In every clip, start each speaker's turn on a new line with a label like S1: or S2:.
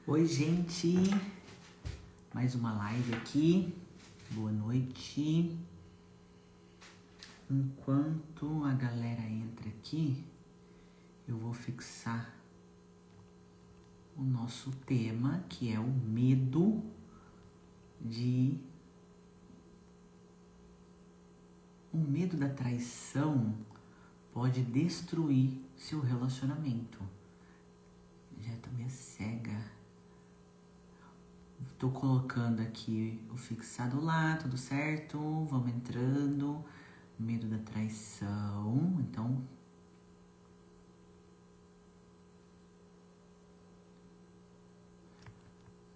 S1: Oi, gente! Mais uma live aqui. Boa noite. Enquanto a galera entra aqui, eu vou fixar o nosso tema, que é o medo O medo da traição pode destruir seu relacionamento. Já tô meio cega. Tô colocando aqui o fixado lá, tudo certo. Vamos entrando. Medo da traição. Então,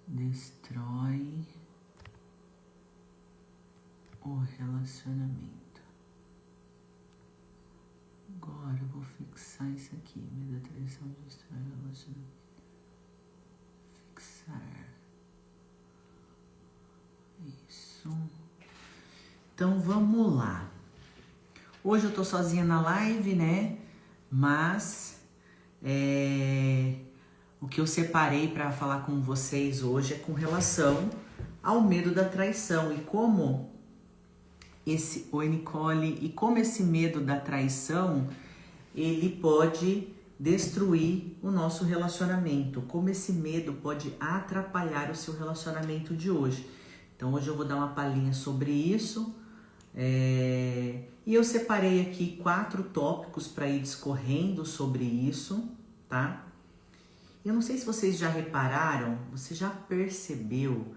S1: destrói o relacionamento. Agora eu vou fixar isso aqui. Medo da traição destrói o relacionamento. Fixar. Isso. Então vamos lá. Hoje eu tô sozinha na live, né? Mas o que eu separei para falar com vocês hoje é com relação ao medo da traição e como esse medo da traição ele pode destruir o nosso relacionamento, como esse medo pode atrapalhar o seu relacionamento de hoje. Então hoje eu vou dar uma palhinha sobre isso e eu separei aqui 4 tópicos para ir discorrendo sobre isso, tá? Eu não sei se vocês já repararam, você já percebeu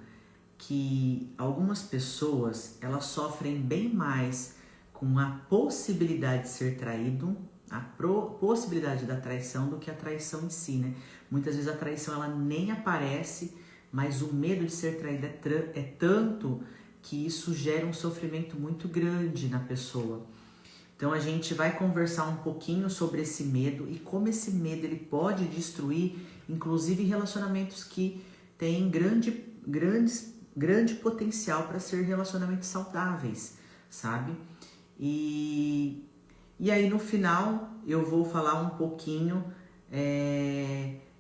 S1: que algumas pessoas elas sofrem bem mais com a possibilidade de ser traído, a possibilidade da traição do que a traição em si, né? Muitas vezes a traição ela nem aparece, mas o medo de ser traída é tanto que isso gera um sofrimento muito grande na pessoa. Então a gente vai conversar um pouquinho sobre esse medo e como esse medo ele pode destruir, inclusive relacionamentos que têm grande potencial para ser relacionamentos saudáveis, sabe? E aí no final eu vou falar um pouquinho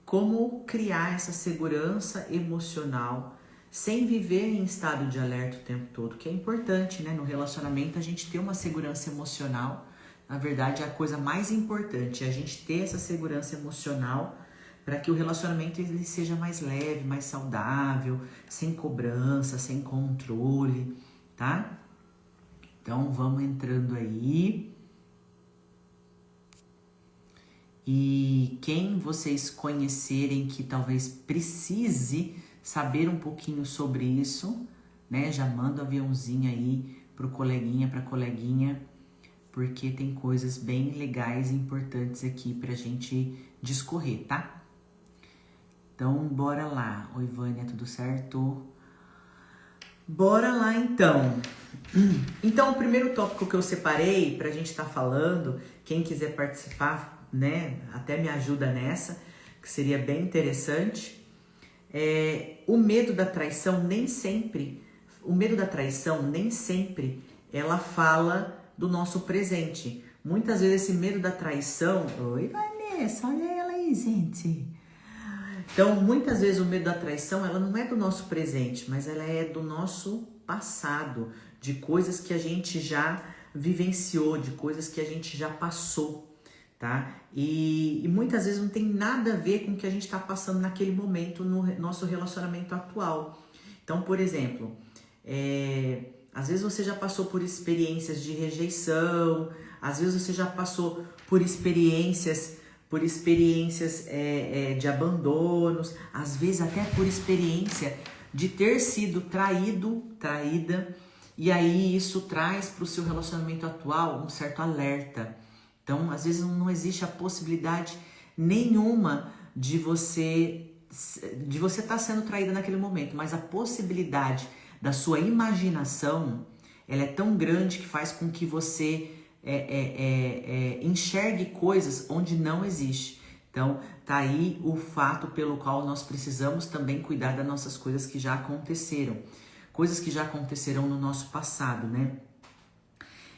S1: como criar essa segurança emocional sem viver em estado de alerta o tempo todo, que é importante, né? No relacionamento a gente ter uma segurança emocional. Na verdade, a coisa mais importante é a gente ter essa segurança emocional para que o relacionamento ele seja mais leve, mais saudável, sem cobrança, sem controle, tá? Então, vamos entrando aí. E quem vocês conhecerem que talvez precise saber um pouquinho sobre isso, né? Já manda um aviãozinho aí pro coleguinha, pra coleguinha, porque tem coisas bem legais e importantes aqui pra gente discorrer, tá? Então, bora lá. Oi, Vânia, tudo certo? Bora lá, então. Então, o primeiro tópico que eu separei pra gente estar falando, quem quiser participar, né, até me ajuda nessa, que seria bem interessante. O medo da traição nem sempre ela fala do nosso presente. Muitas vezes esse medo da traição... Oi, Vanessa, olha ela aí, gente. Então, muitas vezes o medo da traição, ela não é do nosso presente, mas ela é do nosso passado, de coisas que a gente já vivenciou, de coisas que a gente já passou. Tá? E muitas vezes não tem nada a ver com o que a gente está passando naquele momento no nosso relacionamento atual. Então, por exemplo, às vezes você já passou por experiências de rejeição, às vezes você já passou por experiências de abandonos, às vezes até por experiência de ter sido traída, e aí isso traz para o seu relacionamento atual um certo alerta. Então, às vezes não existe a possibilidade nenhuma de você estar sendo traída naquele momento, mas a possibilidade da sua imaginação, ela é tão grande que faz com que você enxergue coisas onde não existe. Então, tá aí o fato pelo qual nós precisamos também cuidar das nossas coisas que já aconteceram. Coisas que já aconteceram no nosso passado, né?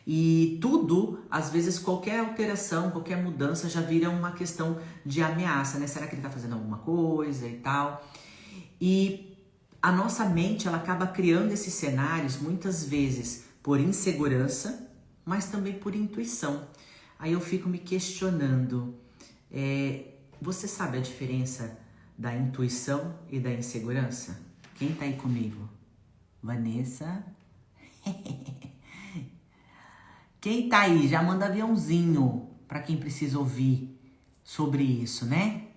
S1: E tudo, às vezes, qualquer alteração, qualquer mudança já vira uma questão de ameaça, né? Será que ele tá fazendo alguma coisa e tal? E a nossa mente, ela acaba criando esses cenários muitas vezes por insegurança, mas também por intuição. Aí eu fico me questionando, você sabe a diferença da intuição e da insegurança? Quem tá aí comigo? Vanessa? Quem tá aí? Já manda aviãozinho para quem precisa ouvir sobre isso, né?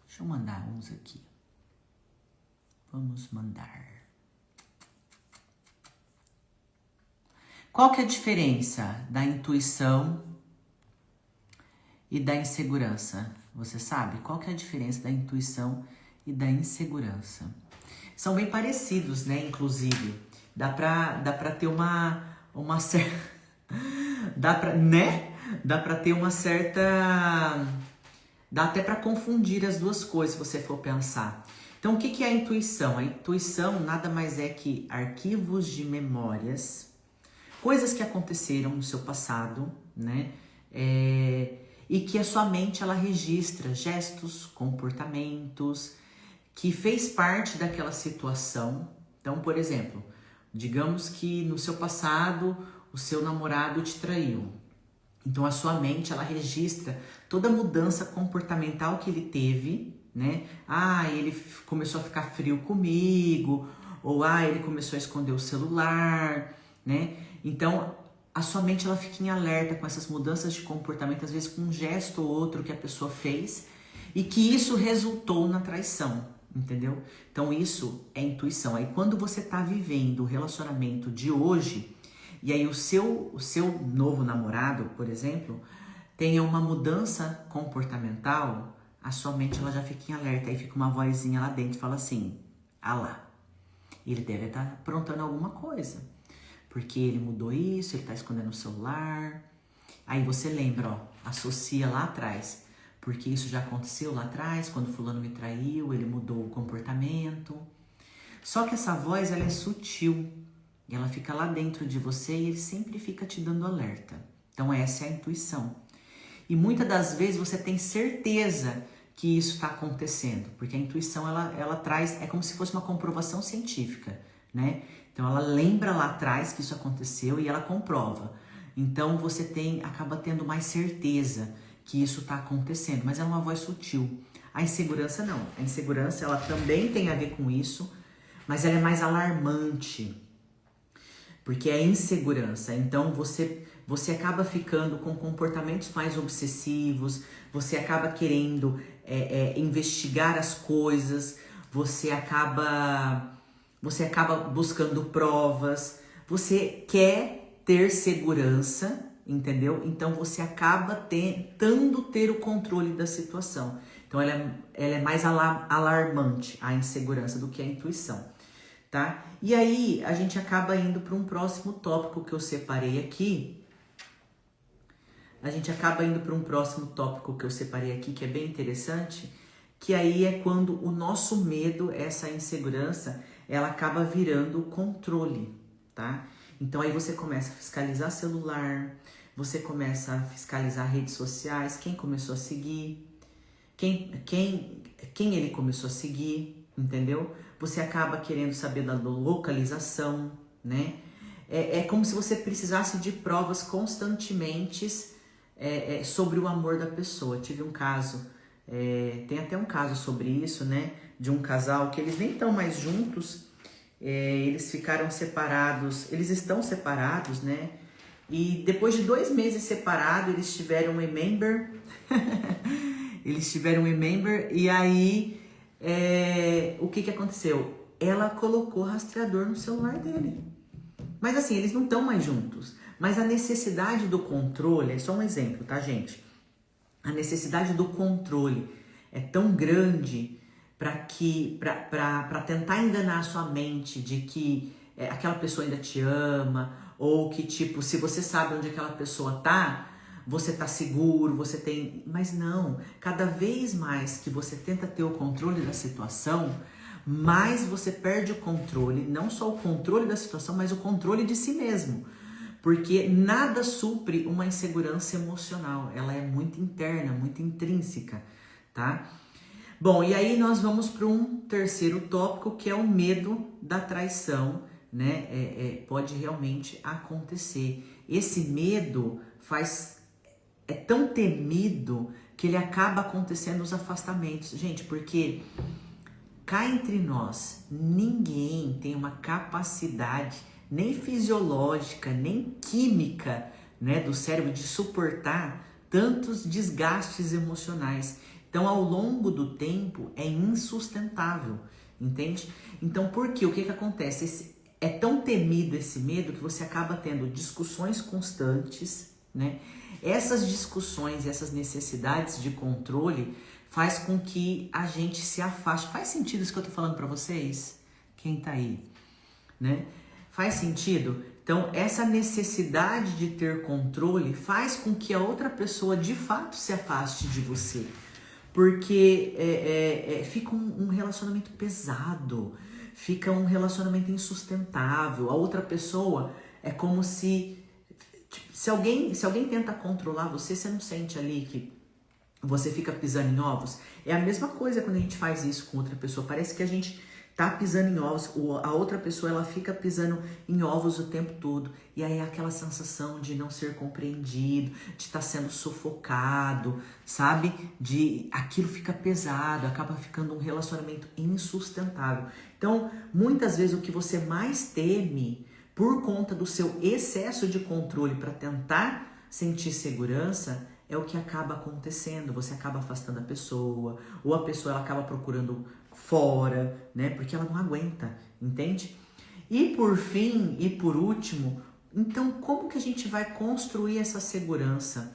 S1: Deixa eu mandar uns aqui. Vamos mandar. Qual que é a diferença da intuição e da insegurança? Você sabe? Qual que é a diferença da intuição e da insegurança? São bem parecidos, né? Inclusive, dá pra ter uma certa... Dá pra ter uma certa... Dá até pra confundir as duas coisas, se você for pensar. Então, o que é a intuição? A intuição nada mais é que arquivos de memórias, coisas que aconteceram no seu passado, né? E que a sua mente, ela registra gestos, comportamentos, que fez parte daquela situação. Então, por exemplo, digamos que no seu passado o seu namorado te traiu. Então a sua mente, ela registra toda a mudança comportamental que ele teve, né? Ele começou a ficar frio comigo, ou ele começou a esconder o celular, né? Então a sua mente, ela fica em alerta com essas mudanças de comportamento, às vezes com um gesto ou outro que a pessoa fez, e que isso resultou na traição. Entendeu? Então isso é intuição. Aí quando você está vivendo o relacionamento de hoje, e aí o seu novo namorado, por exemplo, tenha uma mudança comportamental, a sua mente, ela já fica em alerta. Aí fica uma vozinha lá dentro e fala assim, lá, ele deve estar aprontando alguma coisa, porque ele mudou isso, ele está escondendo o celular. Aí você lembra, associa lá atrás, porque isso já aconteceu lá atrás, quando fulano me traiu, ele mudou o comportamento. Só que essa voz, ela é sutil, e ela fica lá dentro de você e ele sempre fica te dando alerta. Então essa é a intuição. E muitas das vezes você tem certeza que isso está acontecendo, porque a intuição, ela traz, é como se fosse uma comprovação científica, né? Então ela lembra lá atrás que isso aconteceu e ela comprova. Então você acaba tendo mais certeza que isso está acontecendo, mas é uma voz sutil. A insegurança não. A insegurança, ela também tem a ver com isso, mas ela é mais alarmante, porque é insegurança. Então você acaba ficando com comportamentos mais obsessivos, você acaba querendo investigar as coisas, você acaba buscando provas, você quer ter segurança, entendeu? Então você acaba tentando ter o controle da situação. Então ela é mais alarmante, a insegurança, do que a intuição, tá? E aí a gente acaba indo para um próximo tópico que eu separei aqui. Que é bem interessante, que aí é quando o nosso medo, essa insegurança, ela acaba virando controle, tá? Então aí você começa a fiscalizar celular, você começa a fiscalizar redes sociais, quem começou a seguir, quem ele começou a seguir, entendeu? Você acaba querendo saber da localização, né? É como se você precisasse de provas constantemente sobre o amor da pessoa. Tive um caso, tem até um caso sobre isso, né? De um casal que eles nem estão mais juntos, eles ficaram separados, eles estão separados, né? E depois de 2 meses separados, eles tiveram um remember. E aí, o que aconteceu? Ela colocou rastreador no celular dele. Mas assim, eles não estão mais juntos. Mas a necessidade do controle, é só um exemplo, tá, gente? A necessidade do controle é tão grande para tentar enganar a sua mente de que aquela pessoa ainda te ama, ou que, tipo, se você sabe onde aquela pessoa tá, você tá seguro, você tem... Mas não, cada vez mais que você tenta ter o controle da situação, mais você perde o controle, não só o controle da situação, mas o controle de si mesmo. Porque nada supre uma insegurança emocional, ela é muito interna, muito intrínseca, tá? Bom, e aí nós vamos para um terceiro tópico, que é o medo da traição, né? Pode realmente acontecer. Esse medo é tão temido que ele acaba acontecendo os afastamentos. Gente, porque cá entre nós, ninguém tem uma capacidade nem fisiológica, nem química, né, do cérebro de suportar tantos desgastes emocionais. Então, ao longo do tempo, é insustentável, entende? Então, por quê? O que acontece? É tão temido esse medo que você acaba tendo discussões constantes, né? Essas discussões e essas necessidades de controle faz com que a gente se afaste. Faz sentido isso que eu tô falando para vocês? Quem tá aí, né? Faz sentido? Então, essa necessidade de ter controle faz com que a outra pessoa de fato se afaste de você. Porque fica um relacionamento pesado, fica um relacionamento insustentável. A outra pessoa é como se alguém tenta controlar você, você não sente ali que você fica pisando em ovos? É a mesma coisa quando a gente faz isso com outra pessoa. Parece que a gente tá pisando em ovos, a outra pessoa ela fica pisando em ovos o tempo todo. E aí é aquela sensação de não ser compreendido, de estar sendo sufocado, sabe? Aquilo fica pesado, acaba ficando um relacionamento insustentável. Então, muitas vezes o que você mais teme por conta do seu excesso de controle para tentar sentir segurança é o que acaba acontecendo. Você acaba afastando a pessoa, ou a pessoa ela acaba procurando fora, né? Porque ela não aguenta, entende? E por fim, e por último, então como que a gente vai construir essa segurança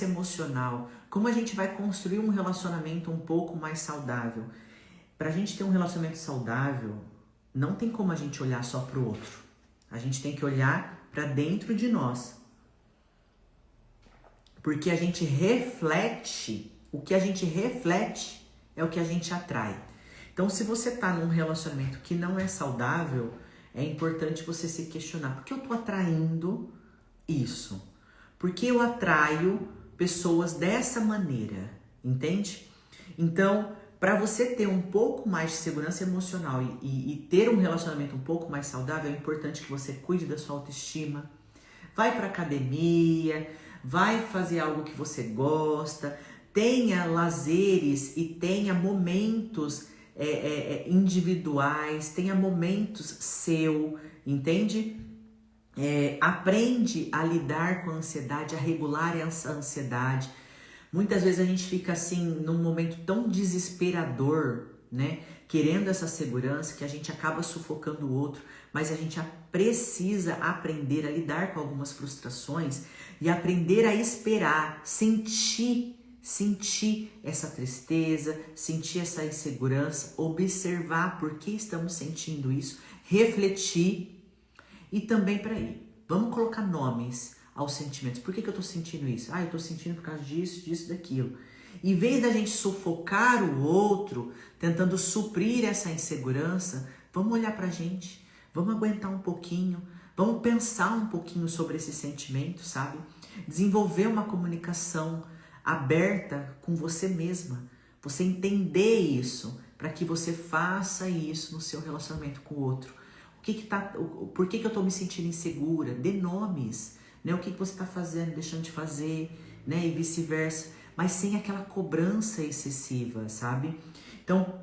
S1: emocional? Como a gente vai construir um relacionamento um pouco mais saudável? Para a gente ter um relacionamento saudável, não tem como a gente olhar só para o outro. A gente tem que olhar para dentro de nós. Porque a gente reflete, o que a gente reflete é o que a gente atrai. Então, se você está num relacionamento que não é saudável, é importante você se questionar. Por que eu estou atraindo isso? Por que eu atraio pessoas dessa maneira? Entende? Então, para você ter um pouco mais de segurança emocional e ter um relacionamento um pouco mais saudável, é importante que você cuide da sua autoestima. Vai para academia, vai fazer algo que você gosta, tenha lazeres e tenha momentos individuais, tenha momentos seu, entende? Aprende a lidar com a ansiedade, a regular essa ansiedade. Muitas vezes a gente fica assim num momento tão desesperador, né? Querendo essa segurança que a gente acaba sufocando o outro, mas a gente precisa aprender a lidar com algumas frustrações e aprender a esperar, sentir essa tristeza, sentir essa insegurança, observar por que estamos sentindo isso, refletir e também vamos colocar nomes aos sentimentos. Por que eu tô sentindo isso? Eu tô sentindo por causa disso, daquilo. Em vez da gente sufocar o outro, tentando suprir essa insegurança, vamos olhar pra gente, vamos aguentar um pouquinho, vamos pensar um pouquinho sobre esse sentimento, sabe? Desenvolver uma comunicação aberta com você mesma, você entender isso, para que você faça isso no seu relacionamento com o outro. Por que eu tô me sentindo insegura? Dê nomes, né? O que você está fazendo, deixando de fazer, né? E vice-versa, mas sem aquela cobrança excessiva, sabe? Então,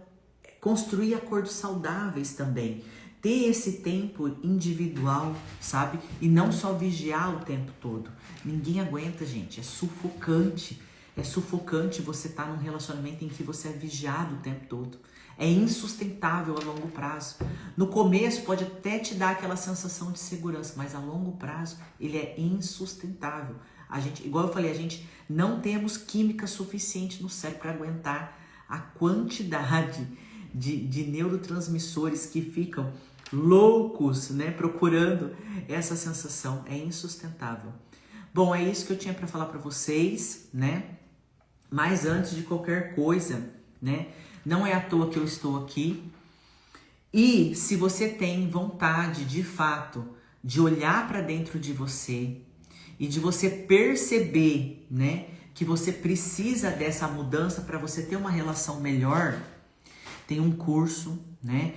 S1: construir acordos saudáveis também. Ter esse tempo individual, sabe? E não só vigiar o tempo todo. Ninguém aguenta, gente. É sufocante. É sufocante você estar num relacionamento em que você é vigiado o tempo todo. É insustentável a longo prazo. No começo pode até te dar aquela sensação de segurança, mas a longo prazo ele é insustentável. Igual eu falei, a gente não temos química suficiente no cérebro para aguentar a quantidade de neurotransmissores que ficam loucos, né, procurando essa sensação. É insustentável. Bom, é isso que eu tinha para falar para vocês, né? Mas antes de qualquer coisa, né, não é à toa que eu estou aqui. E se você tem vontade, de fato, de olhar para dentro de você e de você perceber, né, que você precisa dessa mudança para você ter uma relação melhor, tem um curso, né,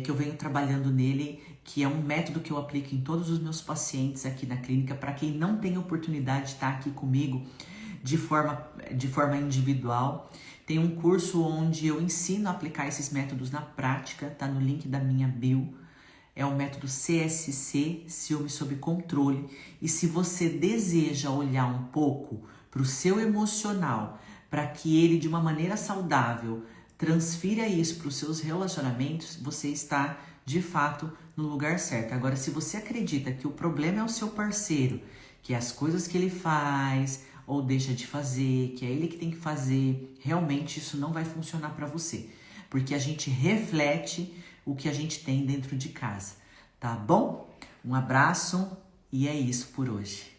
S1: que eu venho trabalhando nele, que é um método que eu aplico em todos os meus pacientes aqui na clínica. Para quem não tem oportunidade de estar aqui comigo de forma individual, tem um curso onde eu ensino a aplicar esses métodos na prática, tá no link da minha bio. É o método CSC, Ciúme Sob Controle. E se você deseja olhar um pouco para o seu emocional, para que ele, de uma maneira saudável, transfira isso para os seus relacionamentos, você está, de fato, no lugar certo. Agora, se você acredita que o problema é o seu parceiro, que as coisas que ele faz ou deixa de fazer, que é ele que tem que fazer, realmente isso não vai funcionar para você. Porque a gente reflete o que a gente tem dentro de casa, tá bom? Um abraço e é isso por hoje.